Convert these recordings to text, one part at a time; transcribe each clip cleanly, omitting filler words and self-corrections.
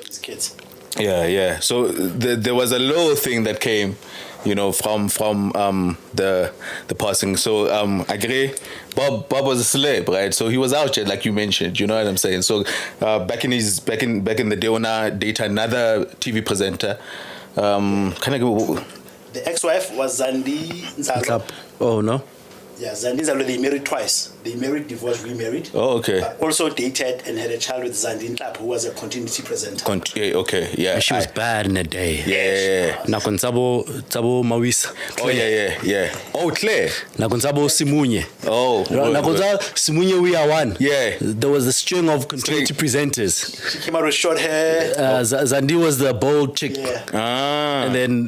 his kids. Yeah. So there was a little thing that came, from the passing. So I agree. Bob was a celeb, right? So he was out there, like you mentioned. You know what I'm saying? So back in the day when I dated another TV presenter, the ex-wife was Zandi Nzalo. Oh no. Yeah, Zandi Nzalo, they married twice. They married, divorced, remarried. Oh, okay. Also dated and had a child with Zandi Ntlap, who was a continuity presenter. Okay, yeah. She was bad in the day. Yeah. Nakon Tsabo Mawisa. Oh, yeah. Oh, Claire. Nakon Tsabo Simunye. Oh. Nakon Tsabo Simunye, we are one. Yeah. There was a string of continuity presenters. She came out with short hair. Zandi was the bold chick. Yeah. Ah. And then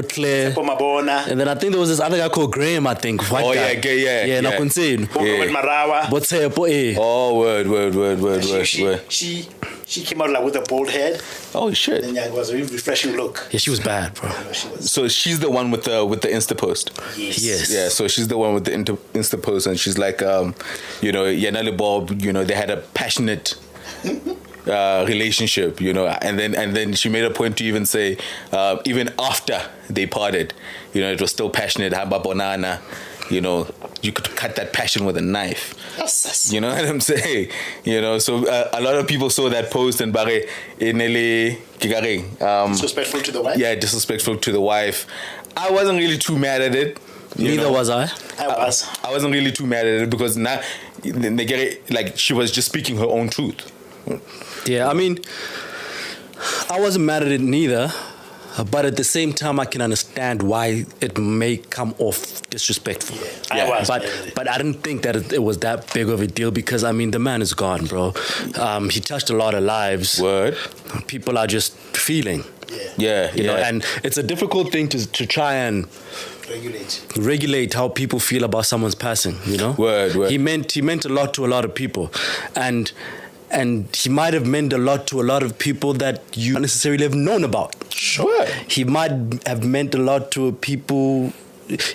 Claire. And then I think there was this other guy called Graham, I think. Oh, yeah. Yeah, Nakunsenu. With Marawa. Oh, word. She came out like with a bald head. Oh shit! And it was a really refreshing look. Yeah, she was bad, bro. So she's the one with the Insta post. Yes. Yeah. So she's the one with the Insta post, and she's like, Yanali Bob. They had a passionate relationship. And then she made a point to even say, even after they parted, it was still passionate. Haba Bonana. You could cut that passion with a knife. Yes. You know what I'm saying? So a lot of people saw that post and bare inele disrespectful to the wife. Yeah, disrespectful to the wife. I wasn't really too mad at it. Neither was I. I wasn't really too mad at it because now like she was just speaking her own truth. Yeah, I mean, I wasn't mad at it neither. But at the same time, I can understand why it may come off disrespectful. Yeah, but I didn't think that it was that big of a deal because, the man is gone, bro. He touched a lot of lives. Word. People are just feeling. Yeah. And it's a difficult thing to try and regulate how people feel about someone's passing, Word. He meant a lot to a lot of people. And he might have meant a lot to a lot of people that you not necessarily have known about. Sure. He might have meant a lot to people.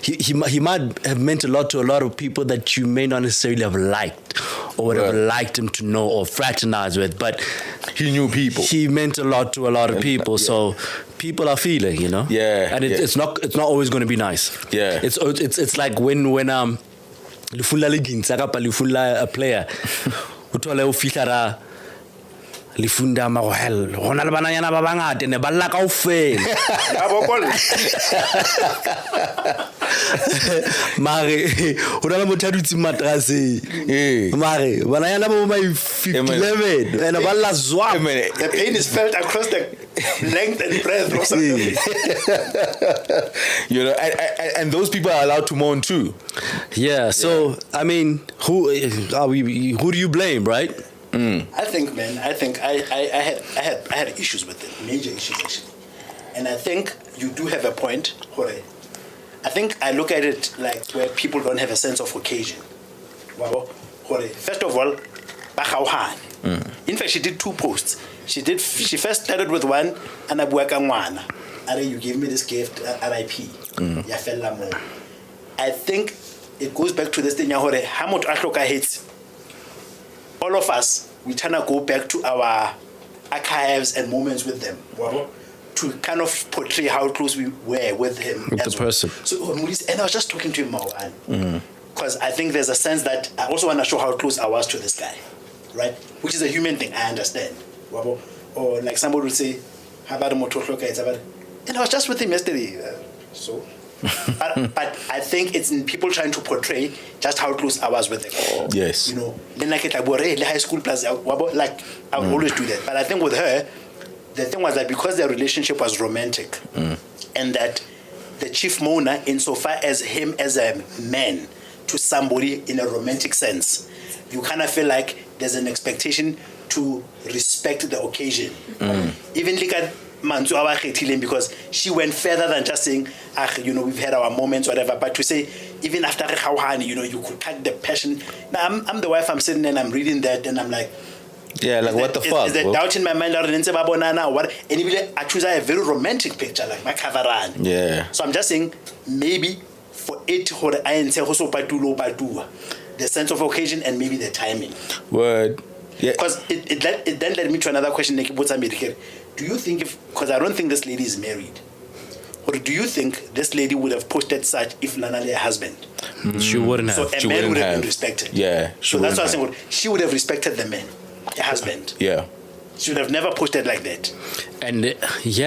He might have meant a lot to a lot of people that you may not necessarily have liked or would have liked him to know or fraternize with. But he knew people. He meant a lot to a lot of people. Yeah. So people are feeling, Yeah. And it's not always going to be nice. Yeah. It's like when Lufula Legins, Lufula a player. Utole o fihla ra lifunda magohel gona le bananyana ba bangata ne ba lla kaofela ya bokol mare ona le motho a dutse matrase mare bananyana ba my 11 and ba lla zwa the pain is felt across the length and breadth of something. And those people are allowed to mourn too. Yeah, so who do you blame, right? I think I had issues with it, major issues actually, and I think you do have a point, Jorge. I think I look at it like where people don't have a sense of occasion. Wow, Jorge. First of all, in fact, she did 2 posts. She first started with one, and you gave me this gift, RIP. I think it goes back to this thing, how much Ashloka hates. All of us, we tend to go back to our archives and moments with them to kind of portray how close we were with him. With the person. So, and I was just talking to him, because I think there's a sense that I also want to show how close I was to this guy, right? Which is a human thing, I understand. Or like somebody would say, and I was just with him yesterday. But I think it's in people trying to portray just how close I was with him. Yes. Then like high school plus, like I would always do that. But I think with her, the thing was that because their relationship was romantic, and that the chief Mona, insofar as him as a man to somebody in a romantic sense, you kind of feel like there's an expectation to respect the occasion. Even like at Manzu Awa, because she went further than just saying, we've had our moments, whatever, but to say, even after Khawhani, you could cut the passion. Now, I'm the wife, I'm sitting and I'm reading that, and I'm like, yeah, like what the fuck? Is there doubt in my mind? What? And even I choose a very romantic picture, like my Kavaran. Yeah. So I'm just saying, maybe for it, the sense of occasion and maybe the timing. Word. Yeah. Because it then led me to another question. Do you think because I don't think this lady is married, or do you think this lady would have posted such if Nanale a husband? She wouldn't have. So a She man wouldn't would have have. been respected. Yeah, So that's what I was saying. She would have respected the man, a husband. Yeah. She would have never posted like that. And she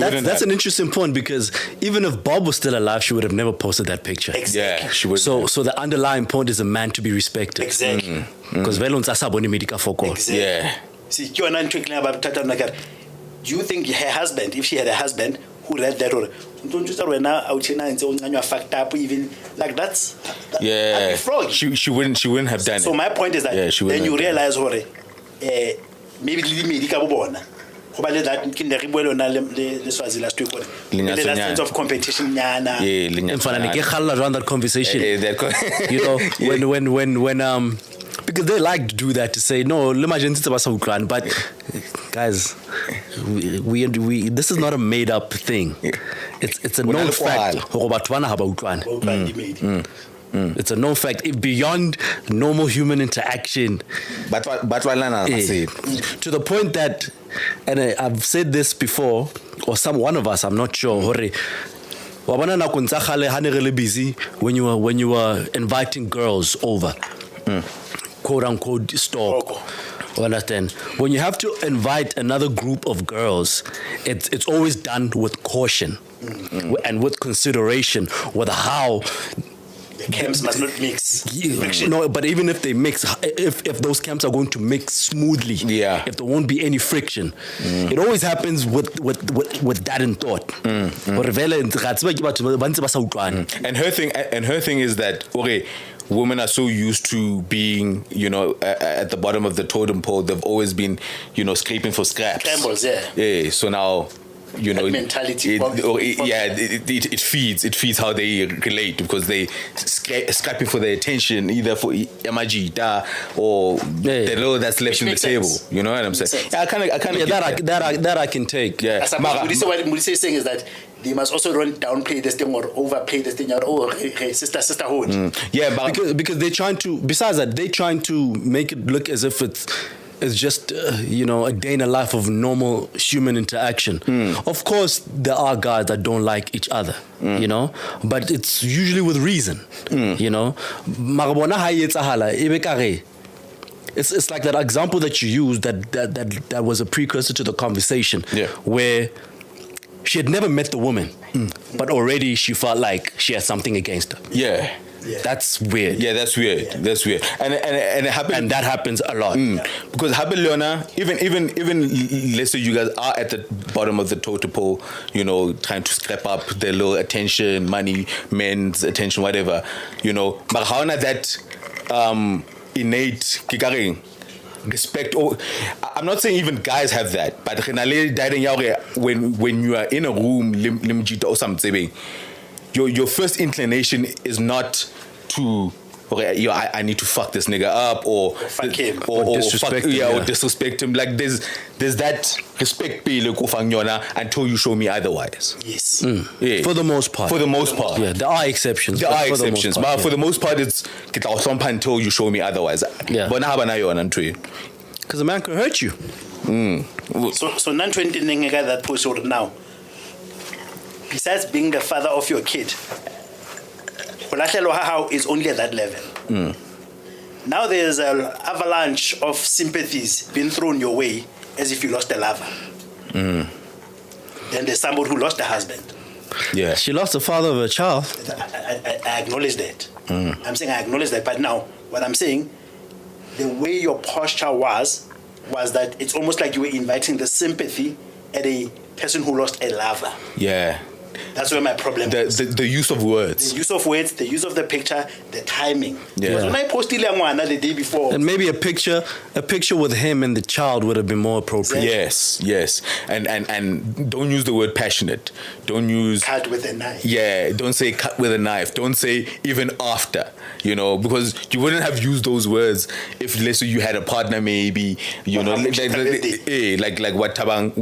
wouldn't that's have. an interesting point, because even if Bob was still alive, she would have never posted that picture. Exactly. Yeah, she would. So the underlying point is a man to be respected. Exactly. Because Exactly. Yeah. See, you're not thinking about Tata Nagar. Do you think her husband, if she had a husband who read that, or don't you start now out here and say fucked up, even like that's Yeah. frog. She wouldn't have done So it. my point is that Yeah, she then wouldn't you have realize maybe the medical bona. Hobane that kinderibwelo na le Swazi last week. That sense of competition nyana. Yeah, In fact, I get around that conversation. You know, when because they like to do that, to say no, but guys, we this is not a made up thing. It's a known fact. It's a known fact beyond normal human interaction. But To the point that, and I've said this before, or one of us, I'm not sure. Busy when you were inviting girls over, quote unquote stalk. Understand? When you have to invite another group of girls, it's always done with caution and with consideration with how. The camps must not mix. No, but even if they mix, if those camps are going to mix smoothly, if there won't be any friction, it always happens with that in thought. And her thing is that women are so used to being, at the bottom of the totem pole. They've always been, scraping for scraps. Scrambles, Yeah. So now, that mentality. It feeds how they relate, because they scrapping for their attention, either for Yamajita or the low that's left on the table. Sense. You know what I'm saying? Yeah, I kind of that I can take. Yeah. What Mulisa is saying is that they must also downplay this thing or overplay this thing. Hey, sisterhood. Yeah, but because they're trying to. Besides that, they're trying to make it look as if it's just a day in the life of normal human interaction. Of course, there are guys that don't like each other, but it's usually with reason, It's like that example that you used that was a precursor to the conversation, where she had never met the woman, but already she felt like she had something against her. Yeah. That's weird. Yeah, that's weird. Yeah. That's weird. And it happened. And that happens a lot. Because happened, Leona, even let's say you guys are at the bottom of the totem pole, trying to scrap up their little attention, money, men's attention, whatever, But how not that innate respect? I'm not saying even guys have that, but when you are in a room, or something, your first inclination is not to I need to fuck this nigga up or fuck him or disrespect him, or disrespect him. Like there's that respect until you show me otherwise. Yes. Yeah. For the most part. Yeah, there are exceptions. There are exceptions, but for the most part, it's until you show me otherwise. Yeah. But because a man can hurt you. So none twenty nigga that push or now. Besides being the father of your kid, how is only at that level. Now there's an avalanche of sympathies being thrown your way as if you lost a lover. Then there's somebody who lost a husband. Yeah. She lost the father of her child. I acknowledge that. I'm saying I acknowledge that. But now, what I'm saying, the way your posture was that it's almost like you were inviting the sympathy at a person who lost a lover. Yeah. That's where my problem is. The use of words. The use of words, the use of the picture, the timing. Yeah. Because when I posted the day before. And maybe a picture with him and the child would have been more appropriate. Yes. And don't use the word passionate. Don't use cut with a knife. Yeah, don't say cut with a knife. Don't say even after, because you wouldn't have used those words if, let's say, you had a partner, maybe, like what Tabang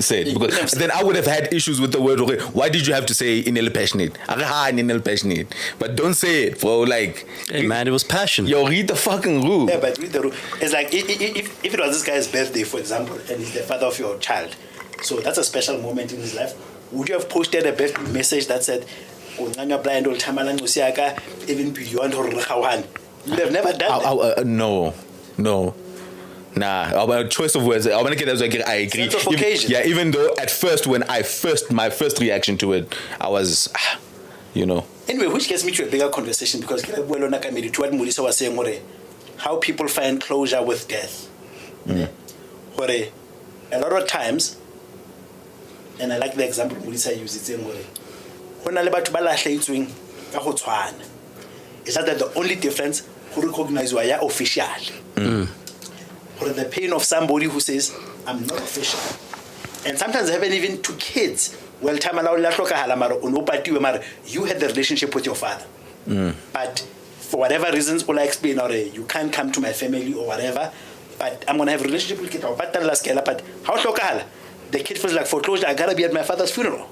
said. Because then I would have had issues with the word. Why why did you have to say inel passionate? Inel passionate. But don't say it, bro. Like, Hey, man, it was passion. yo, read the fucking rule. Yeah, but read the rule. It's like if it was this guy's birthday, for example, and he's the father of your child, so that's a special moment in his life. Would you have posted a birthday message that said, even beyond her? You would have never done that. No. Nah, our choice of words. I want to get as I agree. Sense of occasion. Yeah, even though at first, my first reaction to it, I was, you know. Anyway, which gets me to a bigger conversation because to what Mulisa was saying, how people find closure with death. A lot of times, and I like the example Mulisa used, it's saying, is that the only difference who recognize you are official. Or the pain of somebody who says, I'm not official. And sometimes happen even to kids. Well, you had the relationship with your father. But for whatever reasons, all I explain, or you can't come to my family or whatever, but I'm going to have a relationship with you. But how the kid feels like foreclosure, I got to be at my father's funeral.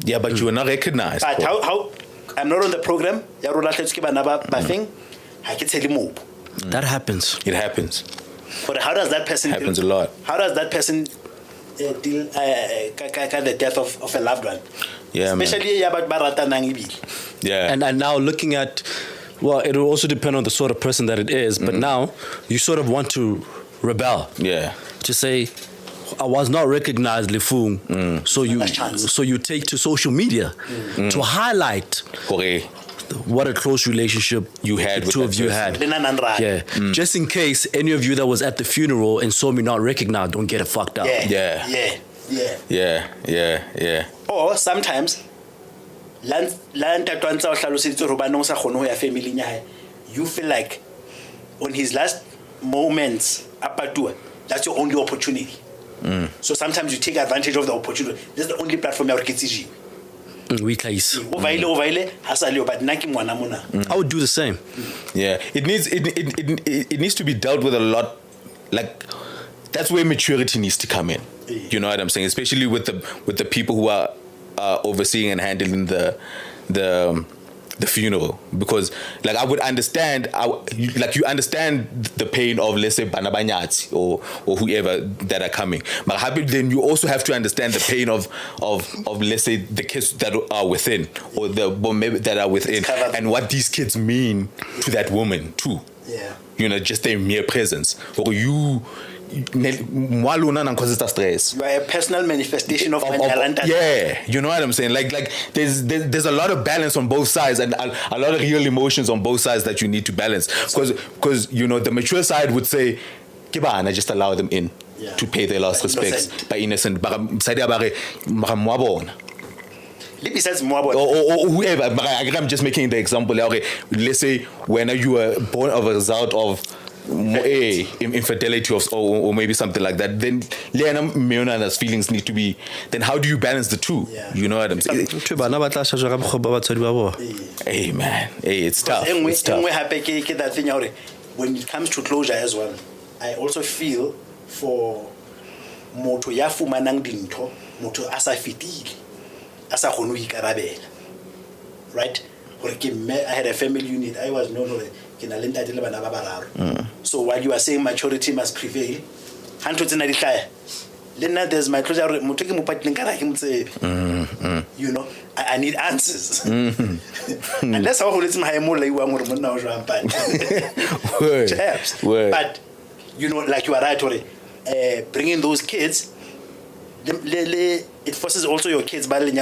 Yeah, but you were not recognized. But how I'm not on the program, That happens. It happens. But how does that person Happens a lot. How does that person deal the death of a loved one? Yeah, Especially about Yeah. And now looking at, well, it will also depend on the sort of person that it is, but now you sort of want to rebel. Yeah. To say, I was not recognized, Lefung. So you take to social media to highlight what a close relationship you had the with two of you had. Yeah. Just in case any of you that was at the funeral and saw me not recognized, don't get it fucked up. Yeah. Or sometimes you feel like on his last moments, that's your only opportunity. So sometimes you take advantage of the opportunity. This is the only platform you can see. I would do the same. Yeah, it needs to be dealt with a lot. Like, that's where maturity needs to come in. You know what I'm saying? Especially with the people who are overseeing and handling the funeral, because like I would understand, you understand the pain of, let's say, Banabanyati or whoever that are coming, but then you also have to understand the pain of let's say the kids that are within, or maybe that are within, and what these kids mean to that woman too. Yeah, you know, just their mere presence, or you are a personal manifestation of yeah, you know what I'm saying? Like there's a lot of balance on both sides, and a lot of real emotions on both sides that you need to balance. Because you know, the mature side would say, Kibana, just allow them in to pay their last respects by innocent. Or whoever, I'm just making the example. Let's say when you were born of a result of infidelity or maybe something like that, then Leona's feelings need to be, then how do you balance the two? You know what I'm saying? Hey man, it's tough. It's tough. When it comes to closure as well, I also feel for moto ya fumanang dintho, moto asa fitile, asa khonu ikarabela, right? I had a family unit. I was known. So while you are saying maturity must prevail, there's my closure. You know, I need answers. And that's how it's my But you know, like you are right, bringing those kids, it forces also your kids, because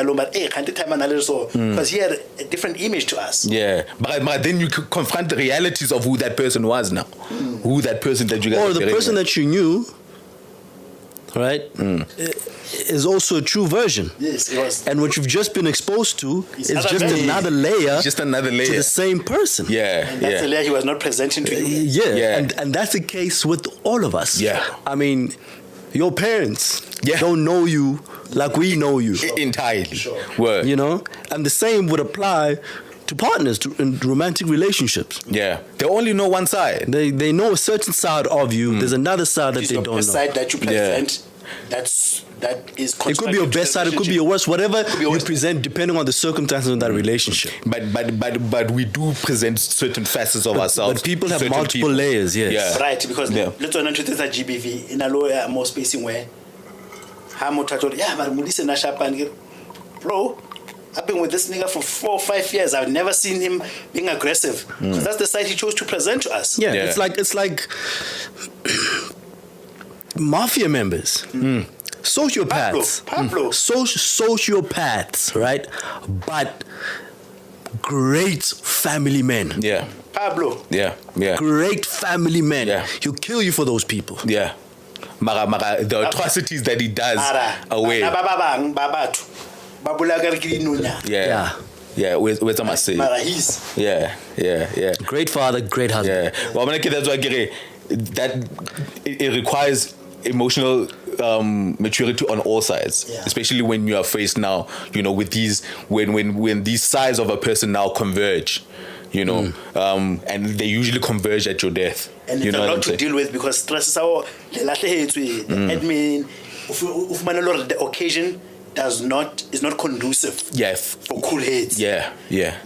he had a different image to us. Yeah, but then you confront the realities of who that person was now, who that person that you guys, or the person that you knew, right, is also a true version. Yes, it was. And what you've just been exposed to is just another layer. Just another layer to the same person. Yeah, and that's the layer he was not presenting to you. And that's the case with all of us. Yeah, I mean, your parents don't know you like we know you entirely. Sure. Word. You know, and the same would apply to partners in romantic relationships. Yeah, they only know one side. They know a certain side of you. There's another side that they don't know. The side that you present that is. It could be your best side, it could be your worst, whatever you present, depending on the circumstances of that relationship. But we do present certain facets of ourselves. But people have certain multiple layers, yes. Yeah. Right, because let's not to the GBV in a lower, more spacing where but Mulise na Shapan, bro. I've been with this nigga for 4 or 5 years. I've never seen him being aggressive. Because that's the side he chose to present to us. Yeah. It's like mafia members. Sociopaths. Pablo. Sociopaths, right? But great family men. Yeah. Pablo. Yeah. Great family men. Yeah. He'll kill you for those people. Yeah. The atrocities that he does away. Yeah, with my say. Yeah. Great father, great husband. Yeah. Well, that's why that it requires emotional maturity on all sides, especially when you are faced now, with these when these sides of a person now converge, and they usually converge at your death. And it's a lot to deal with because stress is our the admin. The occasion is not conducive. For cool heads. Yeah.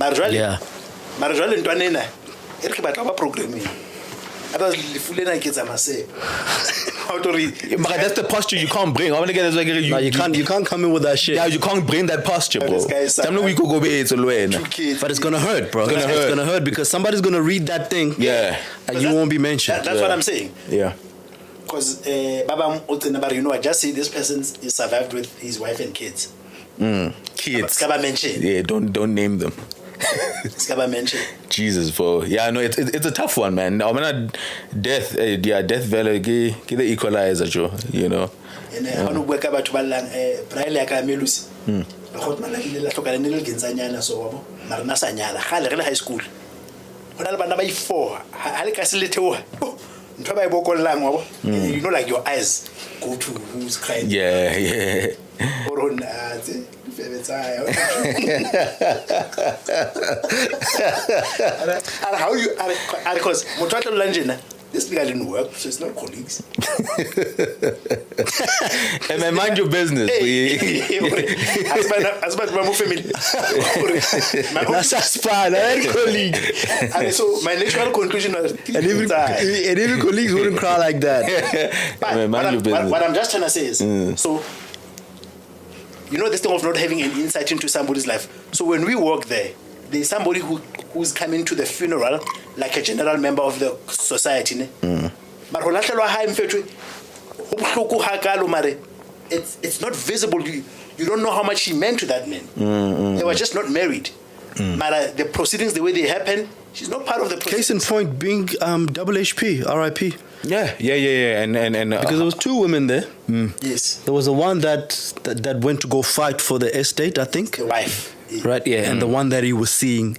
Marjali ntwanena ere batla ba programming. That's the posture you can't bring. You can't come in with that shit. Yeah, you can't bring that posture, bro. But it's gonna hurt, bro. It's gonna hurt because somebody's gonna read that thing. Yeah. And you won't be mentioned. That's what I'm saying. Yeah. Because I just see this person is survived with his wife and kids. Kids. Mention. Yeah, don't name them. Mention. Jesus, bro. Yeah, no, it's a tough one, man. I mean, death value, get the equalizer, Joe. And I work about to Braille Melusi. I got my little Genzanyana, so Marnasanyana, high school. When I was 4, I can see little. Like your eyes go to who's crying. Yeah. And how you because this thing didn't work, so it's not colleagues. And man, mind your business. As my family. That's fine. Colleague. And so my natural conclusion was and even colleagues wouldn't cry like that. But what I'm just trying to say is so this thing of not having an insight into somebody's life. So when we walk there's somebody who's coming to the funeral like a general member of the society. But it's not visible. You don't know how much he meant to that man. They were just not married. But the proceedings, the way they happen, she's not part of the proceedings. Case in point being Double HP, RIP. Yeah. And because there was 2 women there. Yes. There was the one that went to go fight for the estate, I think. The wife. Right, yeah. And the one that he was seeing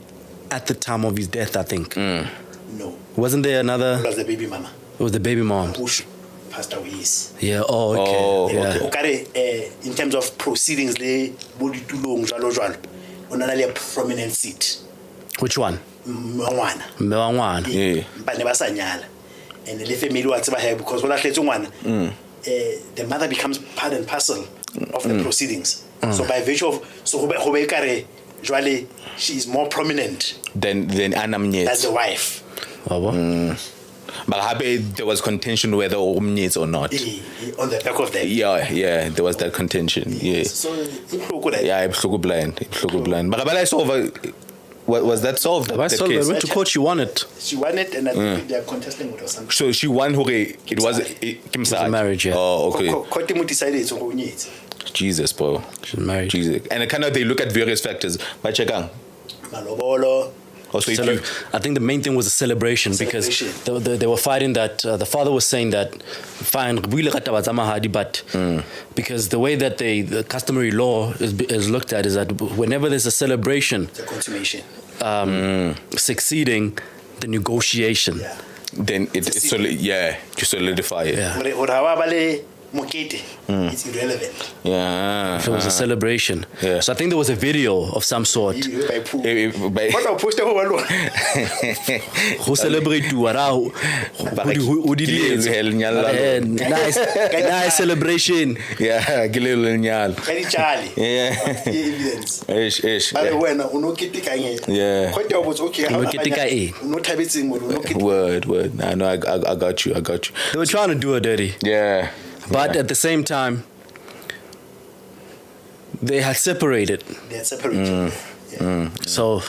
at the time of his death, I think. No. Wasn't there another? It was the baby mama. It was the baby mom. Who passed away, yes. Yeah, okay. Okay. In terms of proceedings, they body too long, on a prominent seat. Which one? Mwangwana. Yeah. And the family was here because the mother becomes part and parcel of the proceedings. So by virtue of she is more prominent than Anamnyet. That's the wife. But there was contention whether Omnyet or not. On the back of that. Yeah, there was that contention. Yeah. So I'm blind. But I saw was that solved? They went to court. She won it. And I think they are contesting with or something. So she won. It was a marriage. Yeah. Oh, okay. Court decided Jesus, bro. She's married. Jesus. And kind of they look at various factors. Malobolo. Also, I think the main thing was the celebration. Because they were fighting that the father was saying that fine, but because the way that the customary law is looked at is that whenever there's a celebration, the consummation, succeeding the negotiation, then you solidify it. Yeah. mokete, it's irrelevant. Yeah. If it was a celebration. Yeah. So I think there was a video of some sort. By Pooh. by- What I posted over one. Who celebrate to who did it? Nice celebration. Yeah, gilelo lenyalo. Kadi Charlie. Yeah. Evidence. Ish. But when uno ketika nge. Yeah. Quite was okay. Uno ketika e. Uno tabitsing mo uno ketika. Word. Nah, no, I got you. They were trying to do her dirty. Yeah. But at the same time, they had separated. They are separated. Yeah. So,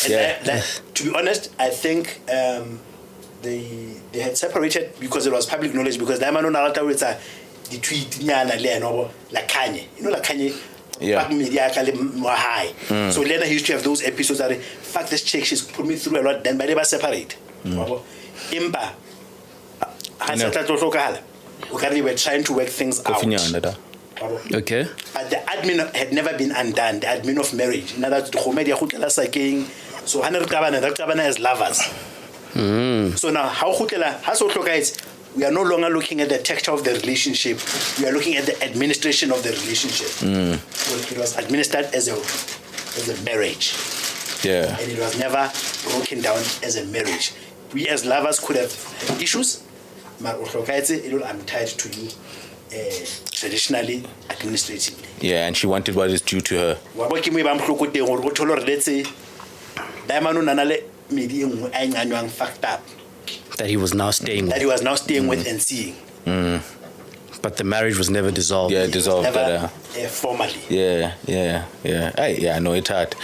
And to be honest, I think they had separated because it was public knowledge. Because Diamond Nalata was the tweet nyana le no like Kanye. You know like Kanye. Yeah. Back media more high. So Lena used to have those episodes that fuck this chick, she's put me through a lot. Then by they were separate. Imba. We were trying to work things out. okay. But the admin had never been undone, the admin of marriage. In other words, the Khomedia Khutela Saking, so Hana Kabana as lovers. So now, how Khutela, how so guys, we are no longer looking at the texture of the relationship, we are looking at the administration of the relationship. So it was administered as a marriage. Yeah. And it was never broken down as a marriage. We as lovers could have issues, but I'm tied to you. Traditionally, administratively. Yeah, and she wanted what is due to her. Let's say, fucked up. That he was now staying That with. he was now staying with and seeing. But the marriage was never dissolved. Yeah, dissolved. Never formally. Yeah. I know it's hard.